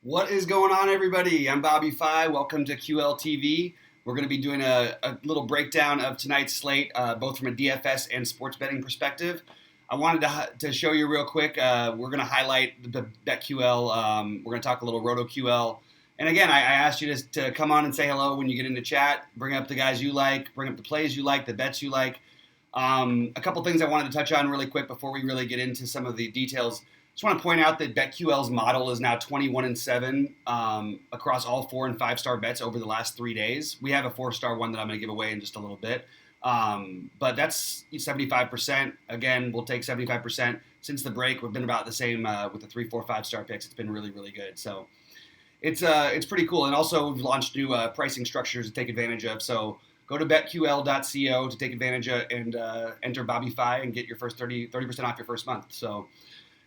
What is going on, everybody? I'm Bobby Fi. Welcome to QLTV. We're going to be doing a little breakdown of tonight's slate, both from a DFS and sports betting perspective. I wanted to show you real quick. We're going to highlight the BetQL. We're going to talk a little RotoQL. And again, I asked you to come on and say hello when you get into chat. Bring up the guys you like. Bring up the plays you like, the bets you like. A couple things I wanted to touch on really quick before we really get into some of the details. Just want to point out that BetQL's model is now 21-7 across all 4- and 5-star bets over the last 3 days. We have a 4-star one that I'm going to give away in just a little bit. But that's 75%. Again, we'll take 75%. Since the break, we've been about the same with the 3, 4, 5-star picks. It's been really, really good. So it's pretty cool. And also, we've launched new pricing structures to take advantage of. So go to betql.co to take advantage of and enter BobbyFi and get your first 30% off your first month. So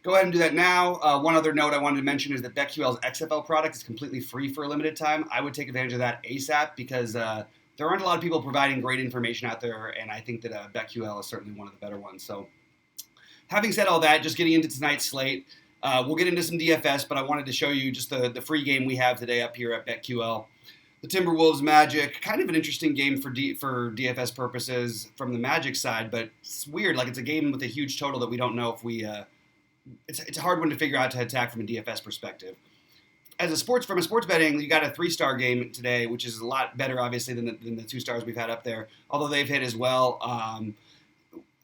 go ahead and do that now. One other note I wanted to mention is that BetQL's XFL product is completely free for a limited time. I would take advantage of that ASAP because there aren't a lot of people providing great information out there, and I think that BetQL is certainly one of the better ones. So having said all that, just getting into tonight's slate, we'll get into some DFS, but I wanted to show you just the free game we have today up here at BetQL. The Timberwolves Magic, kind of an interesting game for DFS purposes from the Magic side, but it's weird. Like, it's a game with a huge total that we don't know if we it's a hard one to figure out to attack from a DFS perspective. From a sports betting, you got a 3-star game today, which is a lot better, obviously, than the 2 stars we've had up there. Although they've hit as well.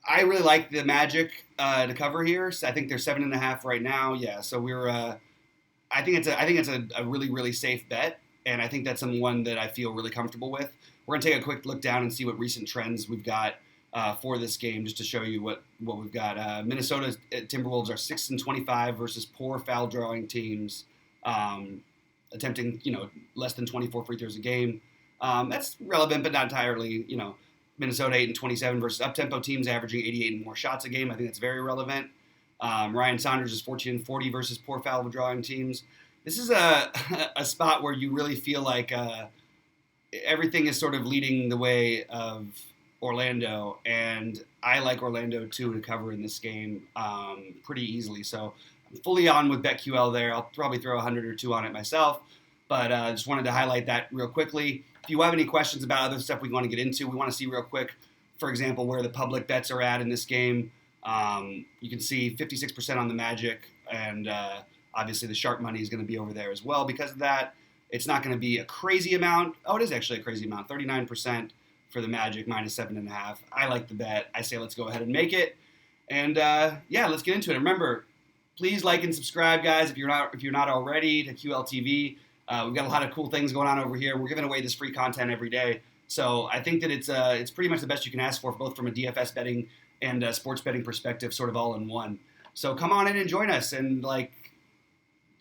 I really like the Magic to cover here. So I think they're 7.5 right now. Yeah, so we're. I think it's a really, really safe bet, and I think that's one that I feel really comfortable with. We're gonna take a quick look down and see what recent trends we've got for this game, just to show you what we've got. Minnesota Timberwolves are 6-25 versus poor foul drawing teams, attempting less than 24 free throws a game. That's relevant, but not entirely. Minnesota 8-27 versus up-tempo teams averaging 88 and more shots a game. I think that's very relevant. Ryan Saunders is 14-40 versus poor foul drawing teams. This is a spot where you really feel like everything is sort of leading the way of Orlando, and I like Orlando too to cover in this game pretty easily. So I'm fully on with BetQL there. I'll probably throw 100 or 2 on it myself, but just wanted to highlight that real quickly. If you have any questions about other stuff we want to get into, we want to see real quick, for example, where the public bets are at in this game. You can see 56% on the Magic, and obviously the sharp money is going to be over there as well because of that. It's not going to be a crazy amount. Oh, it is actually a crazy amount, 39% for the Magic, minus 7.5. I like the bet. I say let's go ahead and make it. And let's get into it. Remember, please like and subscribe, guys, if you're not already, to QLTV. We've got a lot of cool things going on over here. We're giving away this free content every day. So I think that it's pretty much the best you can ask for, both from a DFS betting and sports betting perspective, sort of all in one. So come on in and join us and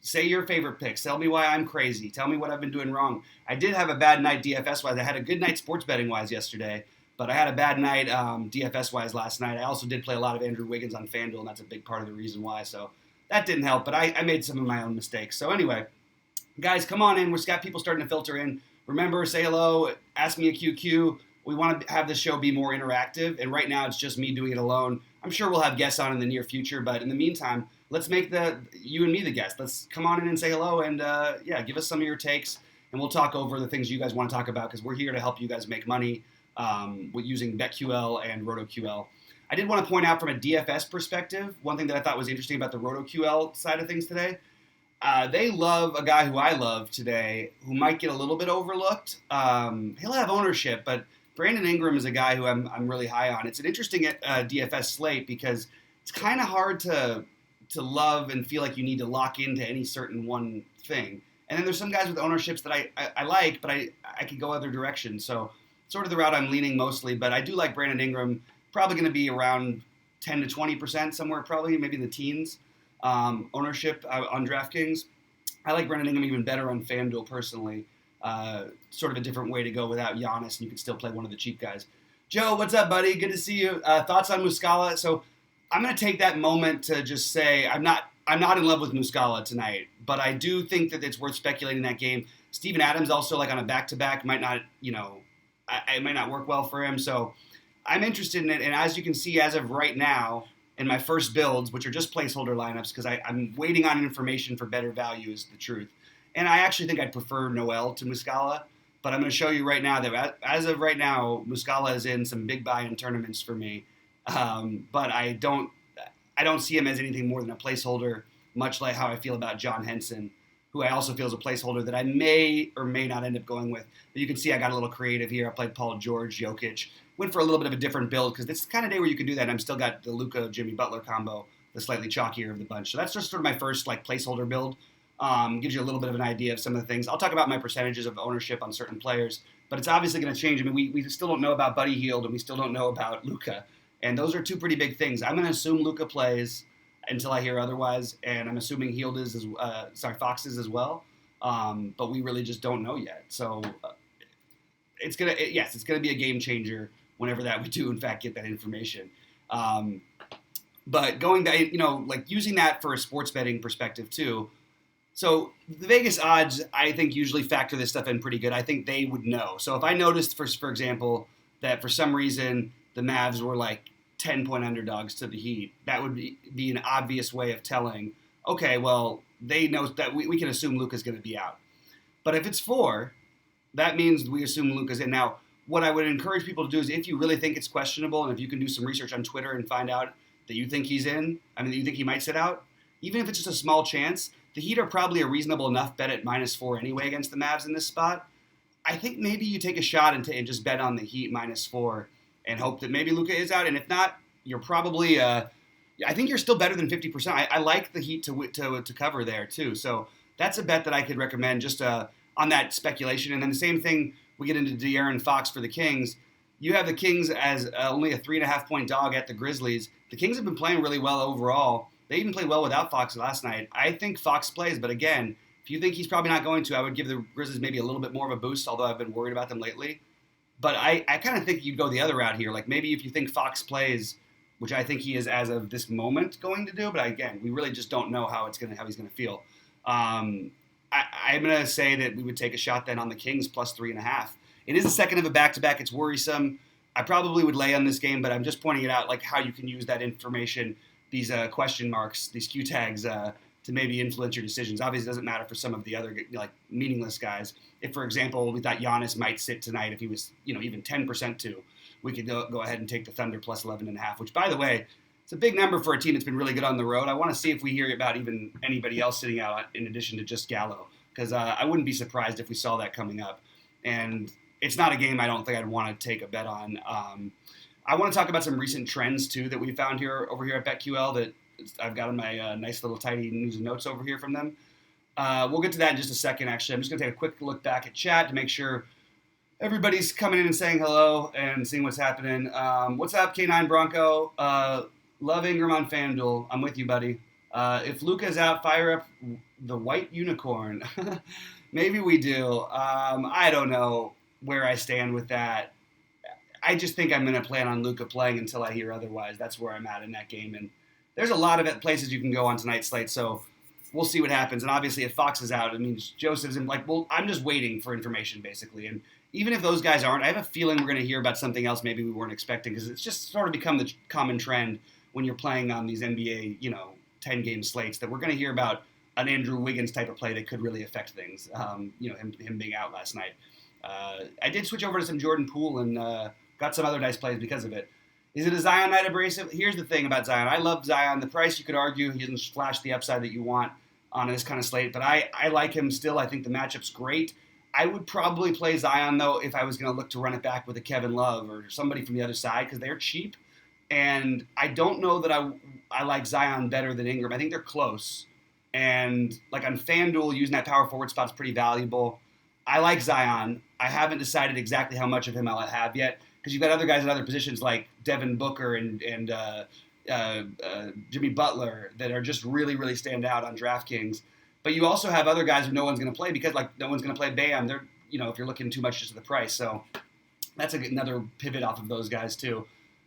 say your favorite picks. Tell me why I'm crazy. Tell me what I've been doing wrong. I did have a bad night DFS-wise. I had a good night sports betting-wise yesterday, but I had a bad night DFS-wise last night. I also did play a lot of Andrew Wiggins on FanDuel, and that's a big part of the reason why. So that didn't help, but I made some of my own mistakes. So anyway, guys, come on in. We've got people starting to filter in. Remember, say hello, ask me a QQ. We want to have the show be more interactive, and right now it's just me doing it alone. I'm sure we'll have guests on in the near future, but in the meantime, let's make you and me the guest. Let's come on in and say hello, and give us some of your takes, and we'll talk over the things you guys want to talk about, because we're here to help you guys make money with using BetQL and RotoQL. I did want to point out from a DFS perspective, one thing that I thought was interesting about the RotoQL side of things today. They love a guy who I love today, who might get a little bit overlooked. He'll have ownership, but Brandon Ingram is a guy who I'm really high on. It's an interesting DFS slate because it's kind of hard to love and feel like you need to lock into any certain one thing. And then there's some guys with ownerships that I like, but I could go other directions. So sort of the route I'm leaning mostly, but I do like Brandon Ingram, probably going to be around 10 to 20% somewhere, probably maybe in the teens ownership on DraftKings. I like Brandon Ingram even better on FanDuel personally. Sort of a different way to go without Giannis, and you can still play one of the cheap guys. Joe, what's up, buddy? Good to see you. Thoughts on Muscala? So I'm going to take that moment to just say I'm not in love with Muscala tonight, but I do think that it's worth speculating that game. Steven Adams also, on a back-to-back, might not, it might not work well for him. So I'm interested in it, and as you can see, as of right now, in my first builds, which are just placeholder lineups, because I'm waiting on information for better value is the truth. And I actually think I'd prefer Noel to Muscala. But I'm going to show you right now that as of right now, Muscala is in some big buy-in tournaments for me. But I don't see him as anything more than a placeholder, much like how I feel about John Henson, who I also feel is a placeholder that I may or may not end up going with. But you can see I got a little creative here. I played Paul George, Jokic. Went for a little bit of a different build because it's the kind of day where you can do that. And I'm still got the Luka Jimmy Butler combo, the slightly chalkier of the bunch. So that's just sort of my first placeholder build. Gives you a little bit of an idea of some of the things. I'll talk about my percentages of ownership on certain players, but it's obviously going to change. I mean, we still don't know about Buddy Hield, and we still don't know about Luka. And those are two pretty big things. I'm going to assume Luka plays until I hear otherwise, and I'm assuming Hield is, Fox is as well. But we really just don't know yet. So it's gonna be a game changer whenever that we do in fact get that information. But going back, using that for a sports betting perspective too. So the Vegas odds, I think, usually factor this stuff in pretty good. I think they would know. So if I noticed, for example, that for some reason the Mavs were 10-point underdogs to the Heat, that would be an obvious way of telling, okay, well, they know that we can assume Luka's going to be out. But if it's 4, that means we assume Luka's in. Now, what I would encourage people to do is if you really think it's questionable, and if you can do some research on Twitter and find out that you think he's in, that you think he might sit out, even if it's just a small chance, the Heat are probably a reasonable enough bet at -4 anyway against the Mavs in this spot. I think maybe you take a shot and just bet on the Heat -4 and hope that maybe Luka is out. And if not, you're probably I think you're still better than 50%. I like the Heat to cover there too. So that's a bet that I could recommend just on that speculation. And then the same thing, we get into De'Aaron Fox for the Kings. You have the Kings as only a 3.5-point dog at the Grizzlies. The Kings have been playing really well overall. They even played well without Fox last night. I think Fox plays, but again, if you think he's probably not going to, I would give the Grizzlies maybe a little bit more of a boost, although I've been worried about them lately. But I kind of think you'd go the other route here. Maybe if you think Fox plays, which I think he is as of this moment going to do, but again, we really just don't know how he's going to feel. I'm going to say that we would take a shot then on the Kings +3.5. It is the second of a back-to-back. It's worrisome. I probably would lay on this game, but I'm just pointing it out how you can use that information, these question marks, these Q tags, to maybe influence your decisions. Obviously, it doesn't matter for some of the other meaningless guys. If, for example, we thought Giannis might sit tonight, if he was even 10% to, we could go ahead and take the Thunder +11.5. Which, by the way, it's a big number for a team that's been really good on the road. I want to see if we hear about even anybody else sitting out in addition to just Gallo, because I wouldn't be surprised if we saw that coming up. And it's not a game I don't think I'd want to take a bet on. I want to talk about some recent trends, too, that we found over here at BetQL that I've got in my nice little tidy news and notes over here from them. We'll get to that in just a second, actually. I'm just going to take a quick look back at chat to make sure everybody's coming in and saying hello and seeing what's happening. What's up, K9 Bronco? Love Ingram on FanDuel. I'm with you, buddy. If Luka's out, fire up the white unicorn. Maybe we do. I don't know where I stand with that. I just think I'm going to plan on Luka playing until I hear otherwise. That's where I'm at in that game. And there's a lot of places you can go on tonight's slate, so we'll see what happens. And obviously, if Fox is out, it means Joseph's in. I'm just waiting for information, basically. And even if those guys aren't, I have a feeling we're going to hear about something else maybe we weren't expecting, because it's just sort of become the common trend when you're playing on these NBA, 10-game slates, that we're going to hear about an Andrew Wiggins type of play that could really affect things. Him being out last night. I did switch over to some Jordan Poole and got some other nice plays because of it. Is it a Zion night abrasive? Here's the thing about Zion. I love Zion. The price, you could argue, he doesn't flash the upside that you want on this kind of slate, but I like him still. I think the matchup's great. I would probably play Zion, though, if I was going to look to run it back with a Kevin Love or somebody from the other side, because they're cheap. And I don't know that I like Zion better than Ingram. I think they're close. And on FanDuel, using that power forward spot's pretty valuable. I like Zion. I haven't decided exactly how much of him I'll have yet, because you've got other guys in other positions like Devin Booker and Jimmy Butler that are just really, really stand out on DraftKings. But you also have other guys who no one's going to play because no one's going to play Bam. They're, if you're looking too much just at the price. So that's another pivot off of those guys too.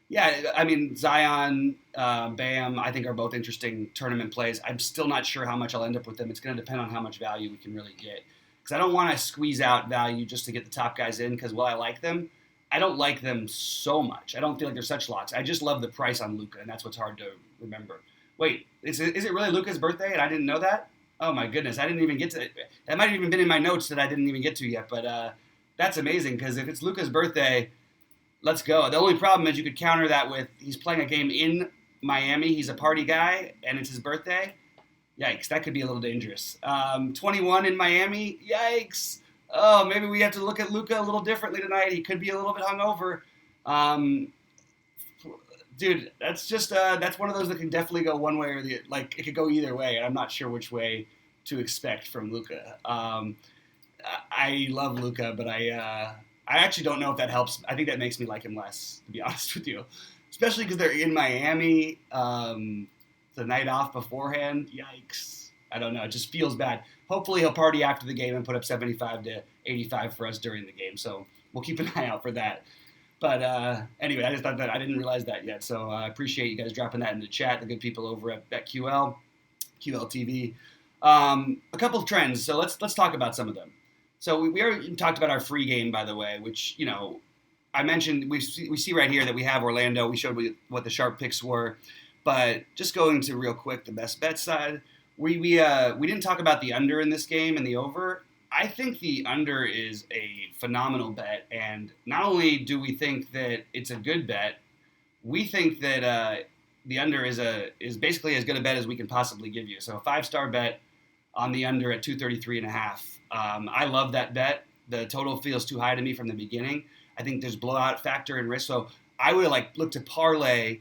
Yeah, I mean, Zion, Bam, I think are both interesting tournament plays. I'm still not sure how much I'll end up with them. It's going to depend on how much value we can really get. Because I don't want to squeeze out value just to get the top guys in, because while I like them, I don't like them so much. I don't feel like they're such locks. I just love the price on Luka, and that's what's hard to remember. Wait, is it really Luka's birthday and I didn't know that? Oh my goodness, I didn't even get to. That might have even been in my notes that I didn't even get to yet. But that's amazing because if it's Luka's birthday, let's go. The only problem is you could counter that with he's playing a game in Miami. He's a party guy, and it's his birthday. Yikes, that could be a little dangerous. 21 in Miami. Yikes. Oh, maybe we have to look at Luka a little differently tonight. He could be a little bit hungover. Um, Dude, that's one of those that can definitely go one way or the like. It could go either way, and I'm not sure which way to expect from Luka. I love Luka, but I actually don't know if that helps. I think that makes me like him less, to be honest with you, especially because they're in Miami the night off beforehand. Yikes! I don't know. It just feels bad. Hopefully, he'll party after the game and put up 75 to 85 for us during the game. So we'll keep an eye out for that. But anyway, I just thought that I didn't realize that yet. So I appreciate you guys dropping that in the chat, the good people over at BetQL, QLTV. A couple of trends. So let's talk about some of them. So we already talked about our free game, by the way, which, I mentioned we see right here that we have Orlando. We showed what the sharp picks were. But just going to real quick, the best bet side, we didn't talk about the under in this game and the over. I think the under is a phenomenal bet, and not only do we think that it's a good bet, we think that the under is basically as good a bet as we can possibly give you. So a 5-star bet on the under at 233.5. I love that bet. The total feels too high to me from the beginning. I think there's blowout factor and risk, so I would look to parlay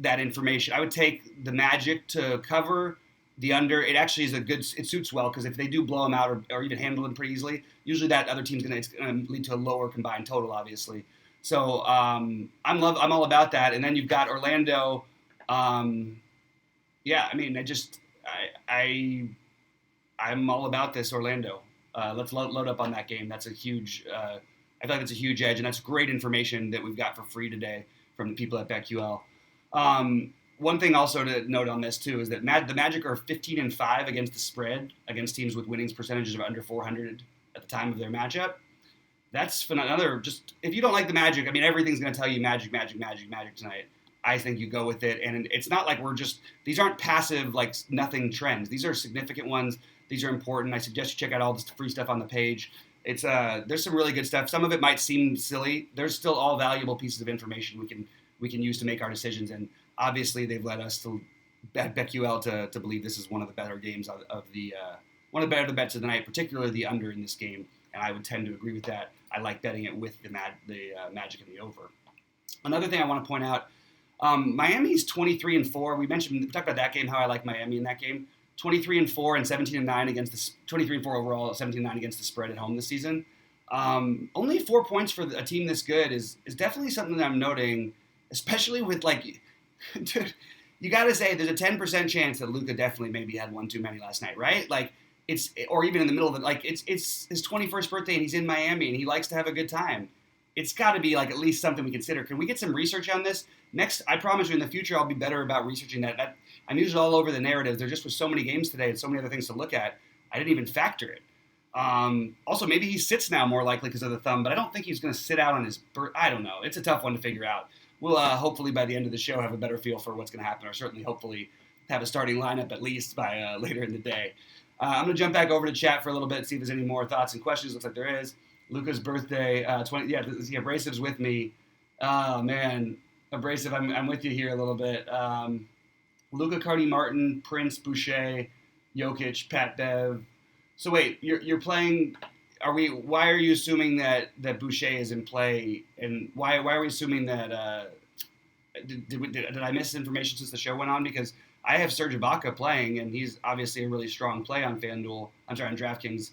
that information. I would take the Magic to cover the under. It actually is it suits well because if they do blow them out or even handle them pretty easily, usually that other team's going to lead to a lower combined total, obviously. So I'm all about that. And then you've got Orlando. Yeah, I mean, I'm all about this Orlando. Let's load up on that game. That's a huge. I feel like it's a huge edge, and that's great information that we've got for free today from the people at BetQL. One thing also to note on this too is that the Magic are 15-5 against the spread against teams with winnings percentages of under 400 at the time of their matchup. That's another. Just if you don't like the Magic, I mean everything's going to tell you Magic tonight. I think you go with it, and it's not like these aren't passive nothing trends. These are significant ones. These are important. I suggest you check out all this free stuff on the page. It's there's some really good stuff. Some of it might seem silly. There's still all valuable pieces of information we can use to make our decisions. And obviously, they've led us to BetQL to believe this is one of the better games of the one of the better bets of the night, particularly the under in this game. And I would tend to agree with that. I like betting it with the Magic and the over. Another thing I want to point out, Miami's 23-4. We talked about that game. How I like Miami in that game. 23-4 and 17-9 against the 23-4 overall, 17-9 against the spread at home this season. Only 4 points for a team this good is definitely something that I'm noting, especially with dude, you got to say there's a 10% chance that Luka definitely maybe had one too many last night, right? Or even in the middle of it, it's his 21st birthday and he's in Miami and he likes to have a good time. It's got to be at least something we consider. Can we get some research on this? Next, I promise you in the future I'll be better about researching that. I'm usually all over the narrative. There just was so many games today and so many other things to look at. I didn't even factor it. Also, maybe he sits now more likely because of the thumb, but I don't think he's going to sit out on his I don't know. It's a tough one to figure out. We'll hopefully by the end of the show have a better feel for what's going to happen, or certainly hopefully have a starting lineup at least by later in the day. I'm going to jump back over to chat for a little bit, see if there's any more thoughts and questions. Looks like there is. Luka's birthday, 20. Yeah, Abrasive's with me. Oh man, Abrasive, I'm with you here a little bit. Luka, Cardi, Martin, Prince, Boucher, Jokic, Pat Bev. So wait, you're playing. Why are you assuming that Boucher is in play, and why are we assuming that? Did I miss information since the show went on? Because I have Serge Ibaka playing, and he's obviously a really strong play on FanDuel. I'm sorry, on DraftKings.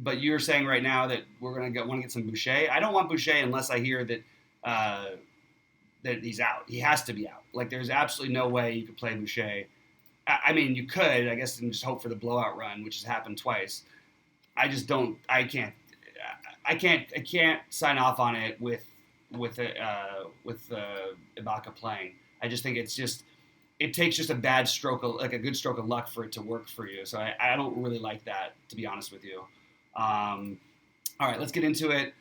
But you're saying right now that we're going to want to get some Boucher. I don't want Boucher unless I hear that that he's out. He has to be out. There's absolutely no way you could play Boucher. I mean, you could, I guess, and just hope for the blowout run, which has happened twice. I just don't. I can't sign off on it with Ibaka playing. I just think it takes just a bad stroke of a good stroke of luck for it to work for you. So I don't really like that, to be honest with you. All right, let's get into it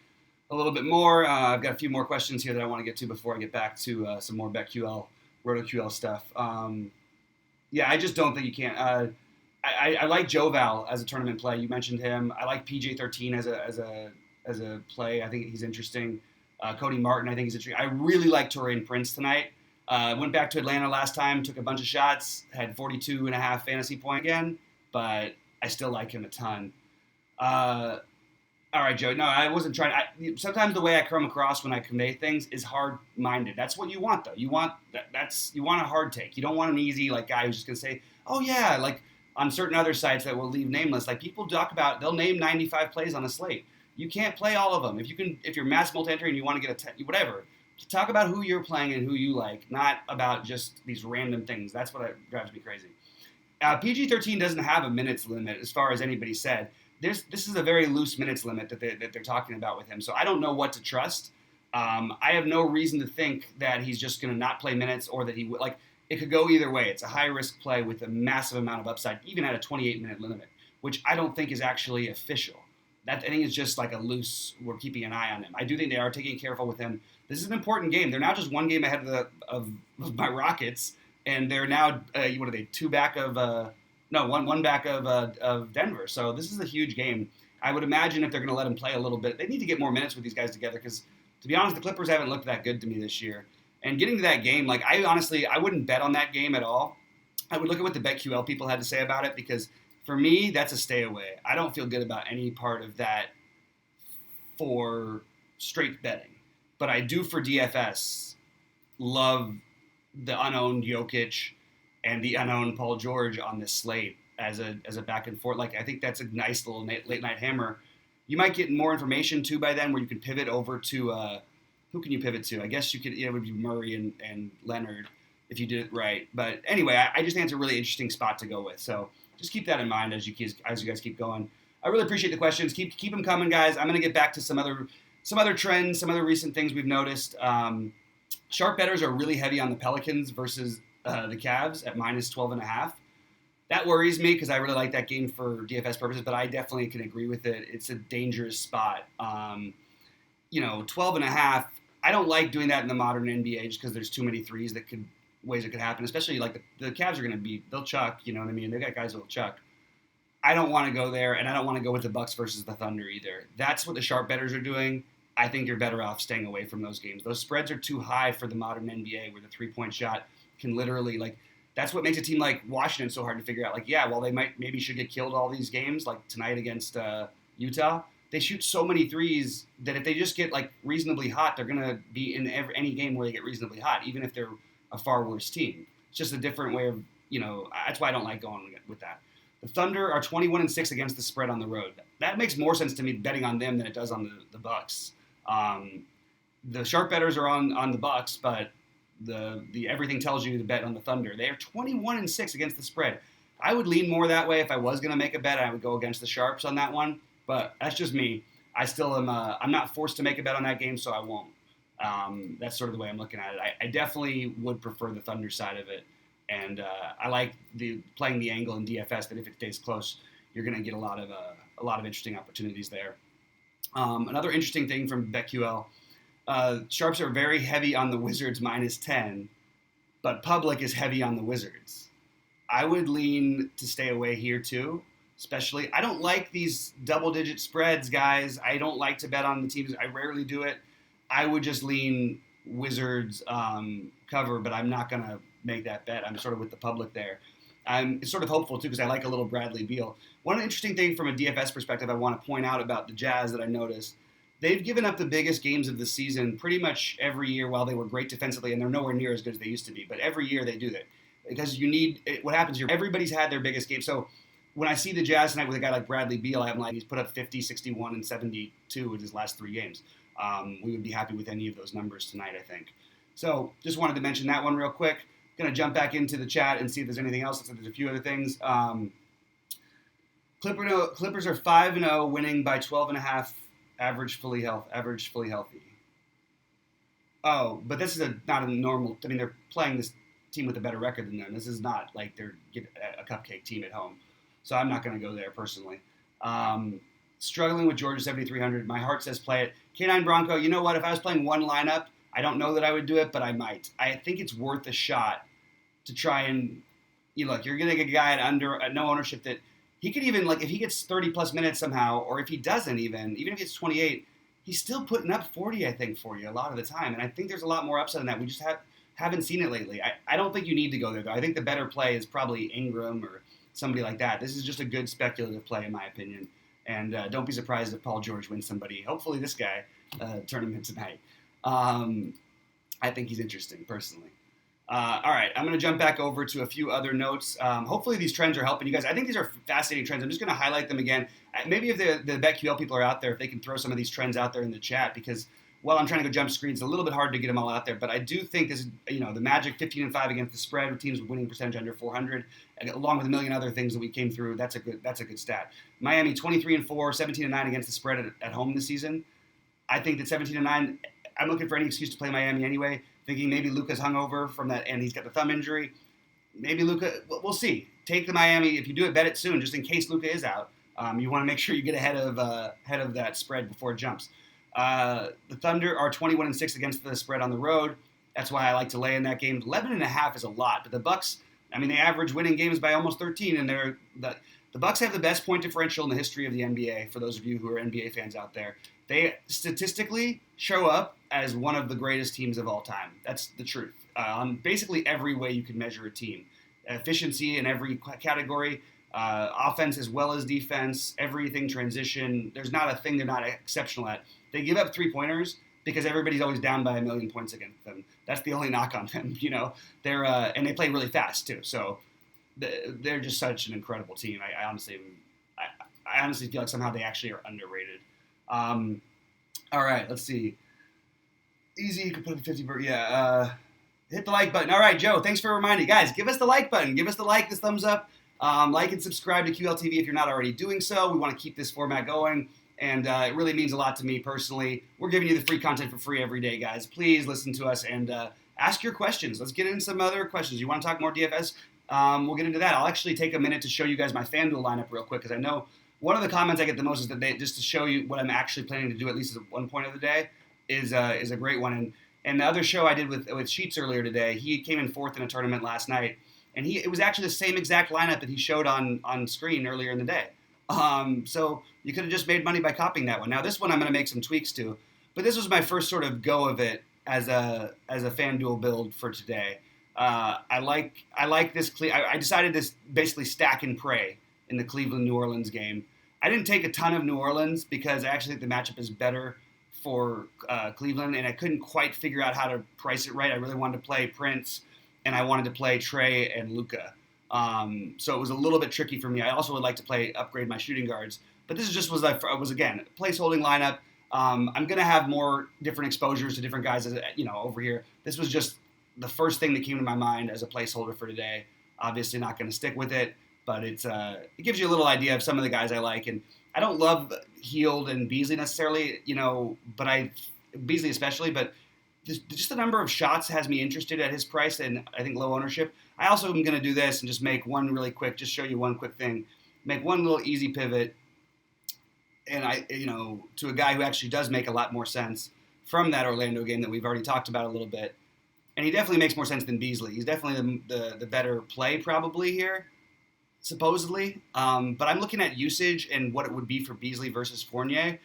a little bit more. I've got a few more questions here that I want to get to before I get back to some more BetQL, RotoQL stuff. Yeah, I just don't think you can. I like Joval as a tournament play. You mentioned him. I like PJ13 as a play. I think he's interesting. Cody Martin, I think he's interesting. I really like Taurean Prince tonight. Went back to Atlanta last time, took a bunch of shots, had 42 and a half fantasy point again, but I still like him a ton. Uh, all right, Joe. No, I wasn't trying. Sometimes the way I come across when I convey things is hard-minded. That's what you want, though. You want you want a hard take. You don't want an easy guy who's just gonna say, "Oh yeah," like on certain other sites that will leave nameless. Like people talk about, they'll name 95 plays on a slate. You can't play all of them. If you're mass multi-entry and you want to get whatever, talk about who you're playing and who you like, not about just these random things. That's what drives me crazy. PG-13 doesn't have a minutes limit, as far as anybody said. This is a very loose minutes limit that they're talking about with him. So I don't know what to trust. I have no reason to think that he's just going to not play minutes, or that he would It could go either way. It's a high risk play with a massive amount of upside, even at a 28-minute limit, which I don't think is actually official. That I think is just like a loose. We're keeping an eye on him. I do think they are taking careful with him. This is an important game. They're now just one game ahead of my Rockets, and they're now what are they? One back of Denver. So this is a huge game. I would imagine if they're going to let him play a little bit, they need to get more minutes with these guys together, because to be honest, the Clippers haven't looked that good to me this year. And getting to that game, I wouldn't bet on that game at all. I would look at what the BetQL people had to say about it, because for me, that's a stay away. I don't feel good about any part of that for straight betting. But I do for DFS love the unowned Jokic and the unowned Paul George on this slate as a back and forth. I think that's a nice little late night hammer. You might get more information too by then, where you can pivot over to who can you pivot to? I guess you could. It would be Murray and Leonard if you did it right. But anyway, I just think it's a really interesting spot to go with. So just keep that in mind as you guys keep going. I really appreciate the questions. Keep them coming, guys. I'm going to get back to some other trends, some other recent things we've noticed. Sharp bettors are really heavy on the Pelicans versus the Cavs at minus 12.5. That worries me, because I really like that game for DFS purposes, but I definitely can agree with it. It's a dangerous spot. 12.5. I don't like doing that in the modern NBA, just because there's too many threes ways it could happen. Especially the Cavs are they'll chuck. You know what I mean? They got guys that'll chuck. I don't want to go there, and I don't want to go with the Bucks versus the Thunder either. That's what the sharp bettors are doing. I think you're better off staying away from those games. Those spreads are too high for the modern NBA, where the three-point shot can literally that's what makes a team like Washington so hard to figure out. They maybe should get killed all these games, like tonight against Utah. They shoot so many threes that if they just get reasonably hot, they're going to be in any game where they get reasonably hot, even if they're a far worse team. It's just a different way of, that's why I don't like going with that. The Thunder are 21-6 against the spread on the road. That makes more sense to me betting on them than it does on the Bucks. The sharp bettors are on the Bucks, but the everything tells you to bet on the Thunder. They are 21-6 against the spread. I would lean more that way if I was going to make a bet. I would go against the sharps on that one, but that's just me. I still am. I'm not forced to make a bet on that game, so I won't. That's sort of the way I'm looking at it. I definitely would prefer the Thunder side of it, and I like playing the angle in DFS that if it stays close, you're going to get a lot of interesting opportunities there. Another interesting thing from BetQL. Sharps are very heavy on the Wizards minus 10, but public is heavy on the Wizards. I would lean to stay away here too, especially. I don't like these double-digit spreads, guys. I don't like to bet on the teams. I rarely do it. I would just lean Wizards cover, but I'm not going to make that bet. I'm sort of with the public there. I'm sort of hopeful too, because I like a little Bradley Beal. One interesting thing from a DFS perspective I want to point out about the Jazz that I noticed, they've given up the biggest games of the season pretty much every year while they were great defensively, and they're nowhere near as good as they used to be. But every year they do that, because what happens here, everybody's had their biggest game. So when I see the Jazz tonight with a guy like Bradley Beal, I'm like, he's put up 50, 61, and 72 in his last 3 games. We would be happy with any of those numbers tonight, I think. So just wanted to mention that one real quick. Going to jump back into the chat and see if there's anything else. There's a few other things. Clippers are 5-0, winning by 12.5. Average fully healthy. Oh, but this is not a normal. I mean, they're playing this team with a better record than them. This is not like they're a cupcake team at home. So I'm not going to go there personally. Struggling with Georgia 7,300. My heart says play it. K9 Bronco, you know what? If I was playing one lineup, I don't know that I would do it, but I might. I think it's worth a shot to try and, you're getting a guy at no ownership that he could even, like, if he gets 30 plus minutes somehow, or if he doesn't even if he gets 28, he's still putting up 40, I think, for you a lot of the time. And I think there's a lot more upside in that. We just haven't seen it lately. I don't think you need to go there, though. I think the better play is probably Ingram or somebody like that. This is just a good speculative play, in my opinion. And don't be surprised if Paul George wins somebody. Hopefully this guy tournament tonight. I think he's interesting, personally. All right, I'm going to jump back over to a few other notes. Hopefully these trends are helping you guys. I think these are fascinating trends. I'm just going to highlight them again. Maybe if the BetQL people are out there, if they can throw some of these trends out there in the chat, because while I'm trying to go jump screens, it's a little bit hard to get them all out there. But I do think this, the Magic 15-5 against the spread with teams with winning percentage under 400, along with a million other things that we came through. That's a good stat. Miami 23-4, 17-9 against the spread at home this season. I think that 17-9. I'm looking for any excuse to play Miami anyway, thinking maybe Luka's hungover from that, and he's got the thumb injury. Maybe Luka. We'll see. Take the Miami. If you do it, bet it soon, just in case Luka is out. You want to make sure you get ahead of that spread before it jumps. The Thunder are 21-6 against the spread on the road. That's why I like to lay in that game. 11.5 is a lot, but the Bucks, they average winning games by almost 13, and the Bucks have the best point differential in the history of the NBA. For those of you who are NBA fans out there, they statistically show up as one of the greatest teams of all time. That's the truth. On basically every way you can measure a team, efficiency in every category. Offense as well as defense, everything, transition. There's not a thing they're not exceptional at. They give up 3-pointers because everybody's always down by 1,000,000 points against them. That's the only knock on them. They're and they play really fast too. So they're just such an incredible team. I honestly feel like somehow they actually are underrated. All right, let's see. Easy, you can put up 50. Hit the like button. All right, Joe. Thanks for reminding guys. Give us the like button. Give us the like, this thumbs up. Like and subscribe to QL TV if you're not already doing so. We want to keep this format going, and it really means a lot to me personally. We're giving you the free content for free every day, guys. Please listen to us and ask your questions. Let's get into some other questions. You want to talk more DFS? We'll get into that. I'll actually take a minute to show you guys my FanDuel lineup real quick, because I know one of the comments I get the most is that just to show you what I'm actually planning to do at least at one point of the day is a great one. And the other show I did with Sheets earlier today, he came in fourth in a tournament last night. And it was actually the same exact lineup that he showed on screen earlier in the day. So you could have just made money by copying that one. Now this one I'm going to make some tweaks to, but this was my first sort of go of it as a FanDuel build for today. I like this. I decided to basically stack and pray in the Cleveland-New Orleans game. I didn't take a ton of New Orleans because I actually think the matchup is better for Cleveland, and I couldn't quite figure out how to price it right. I really wanted to play Prince, and I wanted to play Trey and Luka. So it was a little bit tricky for me. I also would like to upgrade my shooting guards, but this was again placeholding lineup. I'm gonna have more different exposures to different guys, over here. This was just the first thing that came to my mind as a placeholder for today. Obviously, not going to stick with it, but it gives you a little idea of some of the guys I like. And I don't love Hield and Beasley necessarily, but Beasley especially, but just the number of shots has me interested at his price, and I think low ownership. I also am going to do this and just make one really quick, just show you one quick thing, make one little easy pivot, and to a guy who actually does make a lot more sense from that Orlando game that we've already talked about a little bit. And he definitely makes more sense than Beasley. He's definitely the better play probably here, supposedly. But I'm looking at usage and what it would be for Beasley versus Fournier.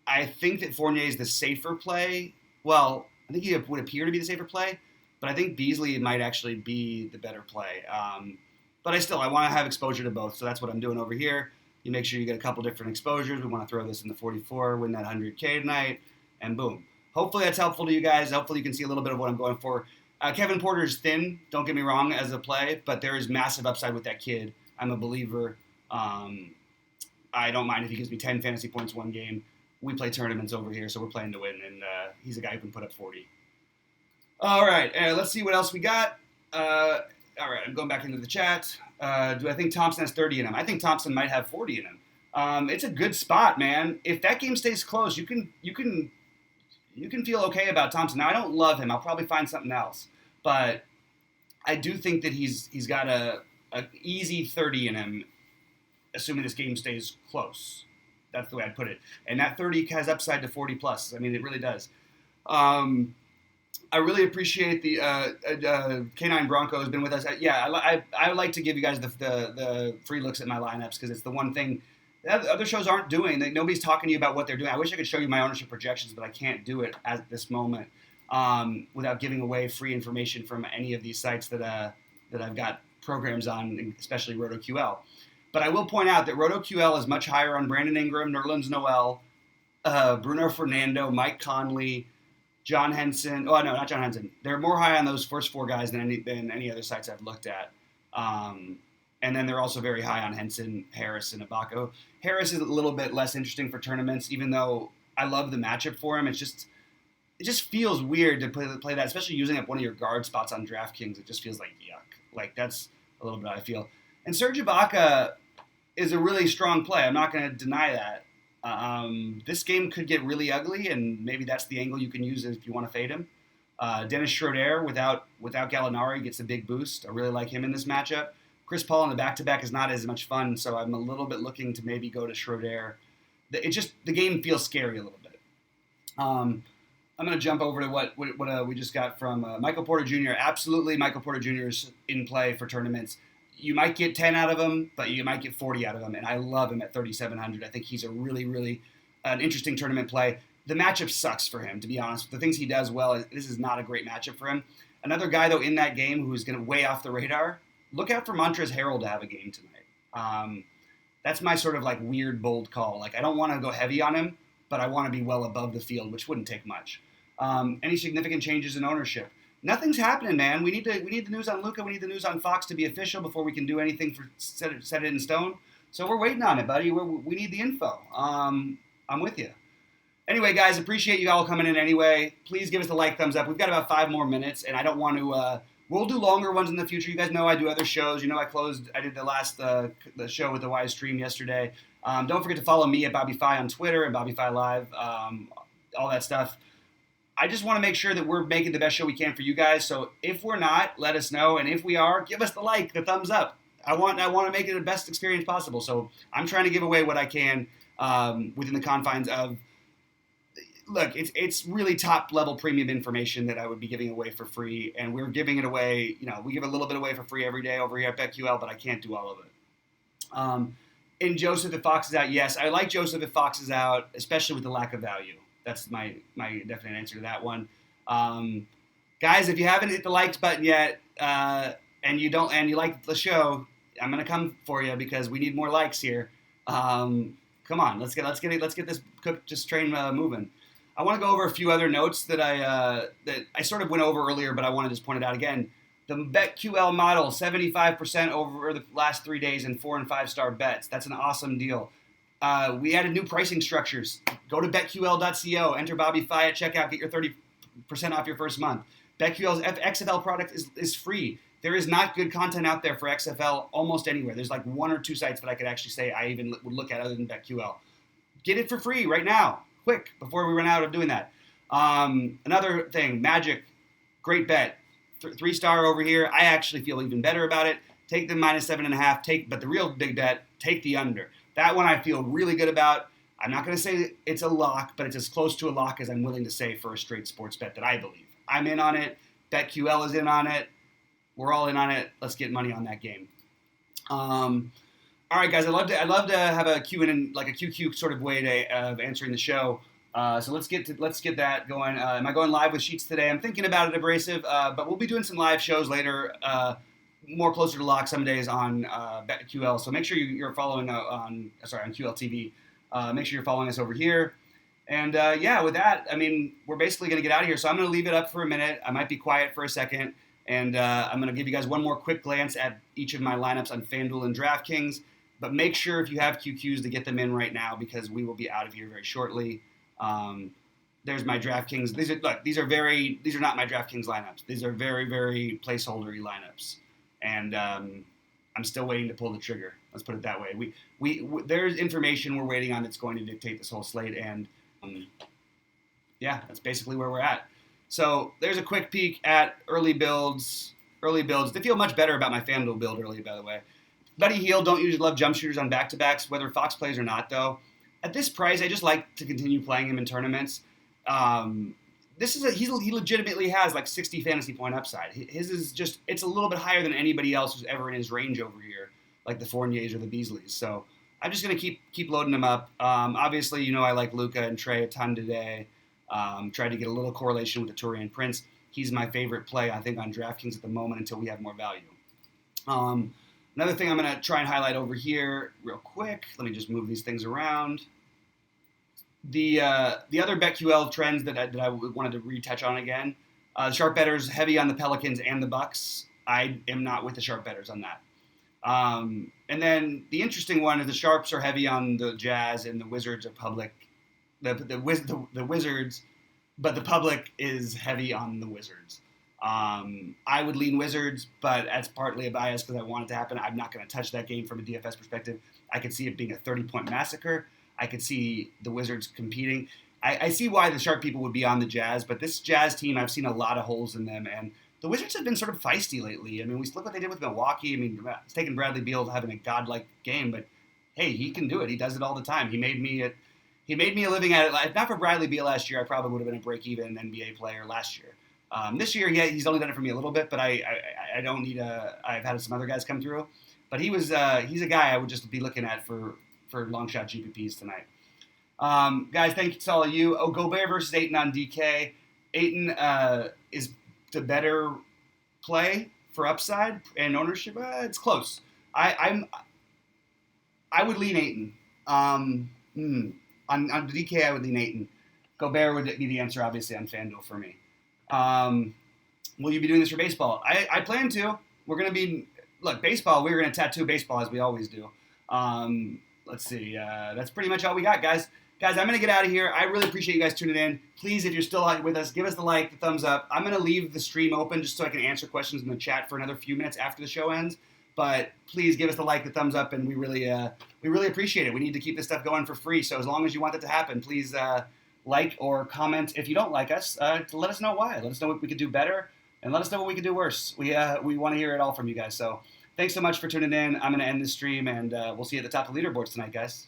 I think that Fournier is the safer play. Well, I think he would appear to be the safer play, but I think Beasley might actually be the better play. But I want to have exposure to both, so that's what I'm doing over here. You make sure you get a couple different exposures. We want to throw this in the 44, win that 100K tonight, and boom. Hopefully that's helpful to you guys. Hopefully you can see a little bit of what I'm going for. Kevin Porter's thin, don't get me wrong, as a play, but there is massive upside with that kid. I'm a believer. I don't mind if he gives me 10 fantasy points one game. We play tournaments over here, so we're playing to win, and he's a guy who can put up 40. All right, let's see what else we got. All right, I'm going back into the chat. Do I think Thompson has 30 in him? I think Thompson might have 40 in him. It's a good spot, man. If that game stays close, you can feel okay about Thompson. Now, I don't love him. I'll probably find something else. But I do think that he's got a easy 30 in him, assuming this game stays close. That's the way I'd put it. And that 30 has upside to 40 plus. I mean, it really does. I really appreciate the K9 Bronco has been with us. I like to give you guys the free looks at my lineups because it's the one thing that other shows aren't doing. Nobody's talking to you about what they're doing. I wish I could show you my ownership projections, but I can't do it at this moment without giving away free information from any of these sites that I've got programs on, especially RotoQL. But I will point out that RotoQL is much higher on Brandon Ingram, Nerlens Noel, Bruno Fernando, Mike Conley, John Henson. Oh, no, not John Henson. They're more high on those first four guys than any other sites I've looked at. And then they're also very high on Henson, Harris, and Ibaka. Harris is a little bit less interesting for tournaments, even though I love the matchup for him. It just feels weird to play that, especially using up one of your guard spots on DraftKings. It just feels like yuck. Like, that's a little bit how I feel. And Serge Ibaka is a really strong play. I'm not going to deny that. This game could get really ugly, and maybe that's the angle you can use if you want to fade him. Dennis Schroeder without Gallinari gets a big boost. I really like him in this matchup. Chris Paul in the back-to-back is not as much fun, so I'm a little bit looking to maybe go to Schroeder. The game feels scary a little bit. I'm going to jump over to what we just got from Michael Porter Jr. Absolutely, Michael Porter Jr. is in play for tournaments. You might get 10 out of him, but you might get 40 out of him, and I love him at 3,700. I think he's a really, really an interesting tournament play. The matchup sucks for him, to be honest. The things he does well, this is not a great matchup for him. Another guy, though, in that game who's going to way off the radar, look out for Montrezl Harrell to have a game tonight. That's my sort of like weird, bold call. Like, I don't want to go heavy on him, but I want to be well above the field, which wouldn't take much. Any significant changes in ownership? Nothing's happening, man. We need the news on Luka. We need the news on Fox to be official before we can do anything for set it in stone. So we're waiting on it, buddy. We need the info. I'm with you. Anyway, guys, appreciate you all coming in anyway. Please give us the thumbs up. We've got about 5 more minutes, and I don't want to. We'll do longer ones in the future. You guys know I do other shows. You know I did the last the show with the Wise Stream yesterday. Don't forget to follow me at BobbyFi on Twitter and BobbyFi Live. All that stuff. I just want to make sure that we're making the best show we can for you guys. So if we're not, let us know. And if we are, give us the thumbs up. I want to make it the best experience possible. So I'm trying to give away what I can within the confines of, look, it's really top level premium information that I would be giving away for free. And we're giving it away, we give a little bit away for free every day over here at BetQL, but I can't do all of it. In Joseph if Fox is out, yes, I like Joseph if Fox is out, especially with the lack of value. That's my definite answer to that one. Guys, if you haven't hit the likes button yet, and you like the show, I'm gonna come for you because we need more likes here. Come on, let's get this train moving. I want to go over a few other notes that I sort of went over earlier, but I want to just point it out again. The BetQL model, 75% over the last 3 days in 4- and 5-star bets. That's an awesome deal. We added new pricing structures. Go to betql.co, enter BobbyFi at checkout, get your 30% off your first month. BetQL's XFL product is free. There is not good content out there for XFL almost anywhere. There's like 1 or 2 sites that I could actually say I even would look at other than BetQL. Get it for free right now, quick, before we run out of doing that. Another thing, Magic, great bet. 3-star over here. I actually feel even better about it. Take the -7.5. But the real big bet, take the under. That one I feel really good about. I'm not going to say it's a lock, but it's as close to a lock as I'm willing to say for a straight sports bet that I believe. I'm in on it. BetQL is in on it. We're all in on it. Let's get money on that game. All right, guys. I'd love to have a Q&A, like a QQ sort of way of answering the show. So let's get that going. Am I going live with sheets today? I'm thinking about it, Abrasive, but we'll be doing some live shows later. More closer to lock some days on BetQL. So make sure you're following on QL TV. Make sure you're following us over here. And with that, I mean, we're basically going to get out of here. So I'm going to leave it up for a minute. I might be quiet for a second. And I'm going to give you guys one more quick glance at each of my lineups on FanDuel and DraftKings. But make sure if you have QQs to get them in right now because we will be out of here very shortly. There's my DraftKings. These are not my DraftKings lineups. These are very, very placeholdery lineups. And I'm still waiting to pull the trigger. Let's put it that way. There's information we're waiting on that's going to dictate this whole slate, and that's basically where we're at. So there's a quick peek at early builds. They feel much better about my FanDuel build early, by the way. Buddy Hield don't usually love jump shooters on back-to-backs, whether Fox plays or not, though. At this price, I just like to continue playing him in tournaments. he legitimately has like 60 fantasy point upside. His is just, it's a little bit higher than anybody else who's ever in his range over here, like the Fourniers or the Beasleys. So I'm just gonna keep loading them up. Obviously, I like Luka and Trey a ton today. Tried to get a little correlation with the Taurean Prince. He's my favorite play, I think, on DraftKings at the moment until we have more value. Another thing I'm gonna try and highlight over here real quick. Let me just move these things around. The other BetQL trends that I wanted to retouch on again. Sharp bettors heavy on the Pelicans and the Bucks. I am not with the sharp bettors on that. And then the interesting one is the sharps are heavy on the Jazz and the Wizards are public. The Wizards, but the public is heavy on the Wizards. I would lean Wizards, but that's partly a bias because I want it to happen. I'm not going to touch that game from a DFS perspective. I could see it being a 30-point massacre. I could see the Wizards competing. I see why the sharp people would be on the Jazz, but this Jazz team, I've seen a lot of holes in them, and the Wizards have been sort of feisty lately. I mean, we look what they did with Milwaukee. I mean, it's taken Bradley Beal having a godlike game, but hey, he can do it. He does it all the time. He made me a living at it. If not for Bradley Beal last year, I probably would have been a break-even NBA player last year. This year, yeah, he's only done it for me a little bit, but I don't need I've had some other guys come through, but he's a guy I would just be looking at for long shot GPPs tonight. Guys, thank you to all of you. Gobert versus Ayton on DK. Ayton is the better play for upside and ownership. It's close. I would lean Ayton. On DK, I would lean Ayton. Gobert would be the answer, obviously, on FanDuel for me. Will you be doing this for baseball? I plan to. We're going to be, baseball, we're going to tattoo baseball as we always do. Let's see. That's pretty much all we got, guys. Guys, I'm going to get out of here. I really appreciate you guys tuning in. Please, if you're still with us, give us the like, the thumbs up. I'm going to leave the stream open just so I can answer questions in the chat for another few minutes after the show ends. But please give us the like, the thumbs up, and we really appreciate it. We need to keep this stuff going for free. So as long as you want it to happen, please like or comment. If you don't like us, let us know why. Let us know what we could do better, and let us know what we could do worse. We want to hear it all from you guys. So thanks so much for tuning in. I'm going to end this stream, and we'll see you at the top of the leaderboards tonight, guys.